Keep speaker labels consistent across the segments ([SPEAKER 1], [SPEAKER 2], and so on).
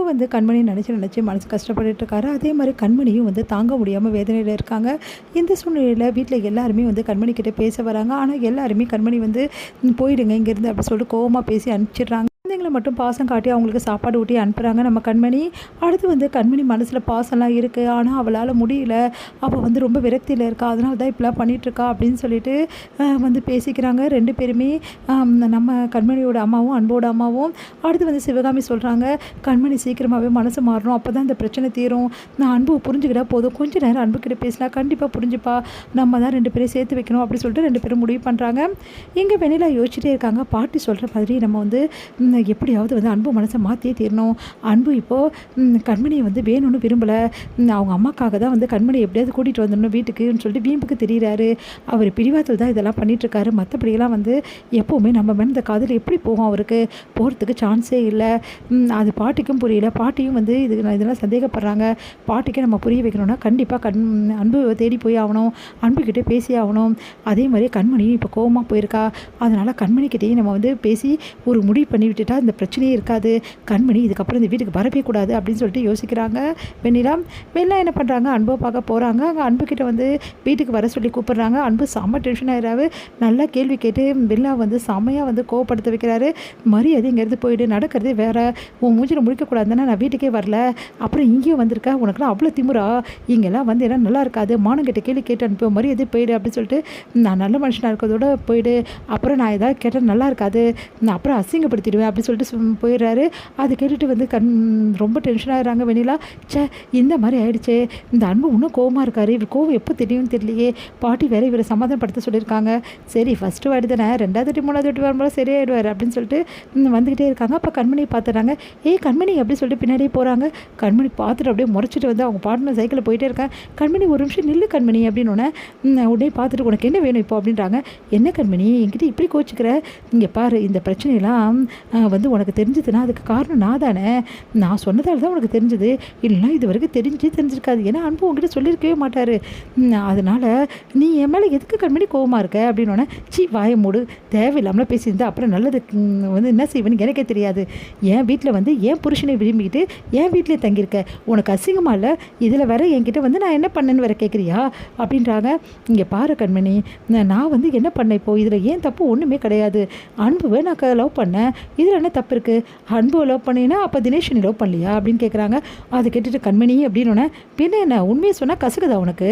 [SPEAKER 1] வந்து கண்மணி நினச்சி மனசு கஷ்டப்பட்டுட்டு இருக்காரு. அதே மாதிரி கண்மணியும் வந்து தாங்க முடியாமல் வேதனையில் இருக்காங்க. இந்த சூழ்நிலையில் வீட்டில் எல்லாருமே வந்து கண்மணி கிட்ட பேச வராங்க. ஆனால் எல்லாருமே கண்மணி வந்து போயிடுங்க இங்கேருந்து அப்படி சொல்லிட்டு கோவமாக பேசி அனுப்பிச்சிடுறாங்க. குழந்தைங்களை மட்டும் பாசம் காட்டி அவங்களுக்கு சாப்பாடு ஊட்டி அனுப்புகிறாங்க நம்ம கண்மணி. அடுத்து வந்து கண்மணி மனசில் பாசம்லாம் இருக்குது. ஆனால் அவளால் முடியல. அவள் வந்து ரொம்ப விரக்தியில் இருக்கா. அதனால தான் இப்படிலாம் பண்ணிகிட்ருக்கா அப்படின்னு சொல்லிட்டு வந்து பேசிக்கிறாங்க ரெண்டு பேருமே. நம்ம கண்மணியோட அம்மாவும் அன்போட அம்மாவும். அடுத்து வந்து சிவகாமி சொல்கிறாங்க, கண்மணி சீக்கிரமாகவே மனசு மாறணும். அப்போ தான் இந்த பிரச்சனை தீரும். நான் அன்பு புரிஞ்சுக்கிட்டா போதும். கொஞ்சம் நேரம் அன்புக்கிட்ட பேசினா கண்டிப்பாக புரிஞ்சுப்பா. நம்ம தான் ரெண்டு பேரும் சேர்த்து வைக்கணும் அப்படி சொல்லிட்டு ரெண்டு பேரும் முடிவு பண்ணுறாங்க. இங்கே வெண்ணிலா யோசிச்சுட்டே இருக்காங்க. பாட்டி சொல்கிற மாதிரி நம்ம வந்து எப்படியாவது வந்து அன்பு மனசை மாற்றியே தீரணும். அன்பு இப்போது கண்மணியை வந்து வேணும்னு விரும்பலை. அவங்க அம்மாக்காக தான் வந்து கண்மணியை எப்படியாவது கூட்டிகிட்டு வந்துடணும் வீட்டுக்குன்னு சொல்லிட்டு வீம்புக்கு தெரிகிறாரு. அவர் பிடிவாதத்தில் தான் இதெல்லாம் பண்ணிகிட்ருக்காரு. மற்றபடியெல்லாம் வந்து எப்போவுமே நம்ம மேலே இந்த காதல் எப்படி போகும், அவருக்கு போகிறதுக்கு சான்ஸே இல்லை. அது பாட்டிக்கும் புரியல. பாட்டியும் வந்து இதெல்லாம் சந்தேகப்படுறாங்க. பாட்டிக்கே நம்ம புரிய வைக்கணும்னா கண்டிப்பாக அன்பு தேடி போய் ஆகணும். அன்புக்கிட்டே பேசி ஆகணும். அதே மாதிரி கண்மணி இப்போ கோவமாக போயிருக்கா. அதனால் கண்மணிக்கிட்டேயும் நம்ம வந்து பேசி ஒரு முடிவு பண்ணி விட்டுட்டா இந்த பிரச்சனையே இருக்காது. கண்மணி இதுக்கப்புறம் இந்த வீட்டுக்கு வரவே கூடாது அப்படின்னு சொல்லிட்டு யோசிக்கிறாங்க வெண்ணிலா. என்ன பண்ணுறாங்க, அன்பை பார்க்க போகிறாங்க. அங்கே அன்புக்கிட்ட வந்து வீட்டுக்கு வர சொல்லி கூப்பிட்றாங்க. அன்பு செம்ம டென்ஷன் ஆகிறாரு. நல்லா கேள்வி கேட்டு வெண்ணிலா வந்து செம்மையாக வந்து கோவப்படுத்த வைக்கிறாரு. மரியாதை இங்கேருந்து போயிடு, நடக்கிறதே வேறு. உன் மூஞ்சில் முடிக்கக்கூடாதுன்னா நான் வீட்டுக்கே வரல. அப்புறம் இங்கேயும் வந்திருக்கா, உனக்குலாம் அவ்வளோ திமுறா. இங்கெல்லாம் வந்து எல்லாம் நல்லா இருக்காது. மானம் கிட்ட கேள்வி கேட்டு அனுப்பி மரியாதை போயிடு அப்படின்னு சொல்லிட்டு நான் நல்ல மனுஷனாக இருக்கிறதோட போயிடு. அப்புறம் நான் ஏதாவது கேட்டால் நல்லா இருக்காது. நான் அப்புறம் அசிங்கப்படுத்திடுவேன் அப்படின்னு சொல்லிட்டு போயிடுறாரு. அது கேட்டுட்டு வந்து ரொம்ப டென்ஷன் ஆகிறாங்க வெண்ணிலா. இந்த மாதிரி ஆயிடுச்சு. இந்த அன்பு இன்னும் கோவமாக இருக்காரு. இவர் கோவம் எப்போ தெரியும்னு தெரியலையே. பாட்டி வேற இவரை சமாதானப்படுத்த சொல்லியிருக்காங்க. சரி ஃபஸ்ட்டு வாட்டி தானே, ரெண்டாவது வாட்டி மூணாவது வாட்டி வரும்போது சரியாயிடுவார் அப்படின்னு சொல்லிட்டு வந்துக்கிட்டே இருக்காங்க. அப்போ கண்மணியை பார்த்துறாங்க. கண்மணி அப்படின்னு சொல்லிட்டு பின்னாடியே போகிறாங்க. கண்மணி பார்த்துட்டு அப்படியே முறைச்சிட்டு வந்து அவங்க பாட்டுன்னு சைக்கிளில் போயிட்டே இருக்கேன். கண்மணி ஒரு நிமிஷம் நில்லு கண்மணி அப்படின்னு உடனே பார்த்துட்டு உனக்கு என்ன வேணும் இப்போ அப்படின்றாங்க. என்ன கண்மணி என்கிட்ட இப்படி கோச்சிக்கிற? இங்கே பாரு, இந்த பிரச்சனையெல்லாம் வந்து உனக்கு தெரிஞ்சதுன்னா அதுக்கு காரணம் நான் தானே. நான் சொன்னதால் தான் உனக்கு தெரிஞ்சது. இல்லைன்னா இது வரைக்கும் தெரிஞ்சிருக்காது. ஏன்னா அன்பு உங்ககிட்ட சொல்லியிருக்கவே மாட்டார். அதனால் நீ என் மேலே எதுக்கு கண்மணி கோவமாக இருக்க அப்படின்னோடனே வாயை மூடு, தேவையில்லாமல் பேசியிருந்தா அப்புறம் நல்லது வந்து என்ன செய்வேன்னு எனக்கே தெரியாது. என் வீட்டில் வந்து என் புருஷனை விரும்பிக்கிட்டு என் வீட்டிலே தங்கியிருக்க, உனக்கு அசிங்கமாக இல்லை? இதில் வேற என்கிட்ட வந்து நான் என்ன பண்ணேன்னு வேற கேட்குறியா அப்படின்றாங்க. இங்கே பாரு கண்மணி, நான் வந்து என்ன பண்ணேன் இப்போ? இதில் ஏன் தப்பு ஒன்றுமே கிடையாது. அன்புவை நான் லவ் பண்ணேன். இதில் என்ன தப்பு இருக்குது? அன்புவை லவ் பண்ணினா அப்போ தினேஷ் நீ லவ் பண்ணலையா அப்படின்னு கேட்குறாங்க. அதை கேட்டுட்டு கண்மணி அப்படின்னு பின்ன என்ன உண்மையை சொன்னால் கசக்குதா உனக்கு?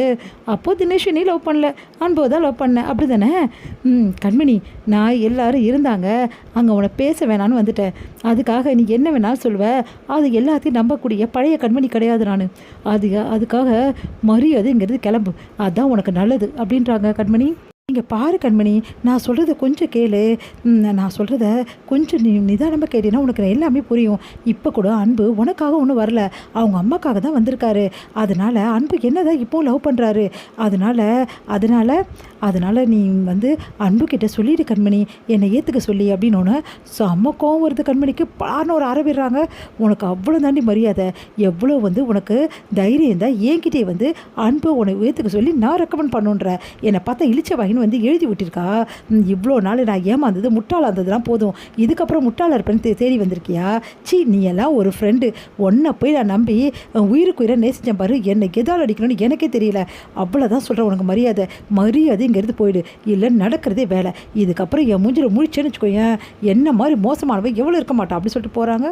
[SPEAKER 1] அப்போது தினேஷ் நீ லவ் பண்ணல, அன்புவை தான் லவ் பண்ணேன் அப்படி தானே? கண்மணி, நான் எல்லாரும் இருந்தாங்க, அங்கே உன்னை பேச வேணான்னு வந்துட்டேன். அதுக்காக நீ என்ன வேணாலும் சொல்லுவ. அது எல்லாத்தையும் நம்பக்கூடிய பழைய கண்மணி கிடையாது நான். அதுக்காக மரியாதைங்கிறது கிளம்பு, அதுதான் உனக்கு நல்லது அப்படின்றாங்க கண்மணி. இங்கே பாரு கண்மணி, நான் சொல்கிறத கொஞ்சம் கேளு. நான் சொல்கிறத கொஞ்சம் நிதானமாக கேட்டீங்கன்னா உனக்கு எல்லாமே புரியும். இப்போ கூட அன்பு உனக்காக ஒன்றும் வரல, அவங்க அம்மாக்காக தான் வந்திருக்காரு. அதனால் அன்பு என்ன தான் இப்போவும் லவ் பண்ணுறாரு. அதனால் நீ வந்து அன்புக்கிட்ட சொல்லிடு கண்மணி, என்னை ஏற்றுக்க சொல்லி அப்படின்னு செம்ம கோவம் வருது கண்மணிக்கு. பாருன்னு ஒரு அறவிடுறாங்க. உனக்கு அவ்வளோ தாண்டி மரியாதை, எவ்வளோ வந்து உனக்கு தைரியம் தான் என்கிட்டே வந்து அன்பு உனக்கு ஏற்றுக்க சொல்லி நான் ரெக்கமெண்ட் பண்ணுன்ற. என்னை பார்த்தா இழிச்ச வாங்கின்னு வந்து எழுதி விட்டிருக்கா. இவ்வளோ நாள் நான் ஏமாந்தது முட்டாளாக இருந்ததுலாம் போதும், இதுக்கப்புறம் முட்டாளாக இருப்பேன்னு தேடி வந்திருக்கியா? நீ எல்லாம் ஒரு ஃப்ரெண்டு. ஒன்றை போய் நான் நம்பி உயிருக்கு உயிரை நேசிச்சேன் பாரு, என்னை எதால் அடிக்கணும்னு எனக்கே தெரியல. அவ்வளோதான் சொல்கிறேன், உனக்கு மரியாதைங்கிறது போயிடு, இல்லை நடக்கிறதே வேலை. இதுக்கப்புறம் என் மூஞ்சில் முழிச்சேன்னு வச்சுக்கோயேன், என்ன மாதிரி மோசமானவ எவ்வளோ இருக்க மாட்டான் அப்படி சொல்லிட்டு போகிறாங்க.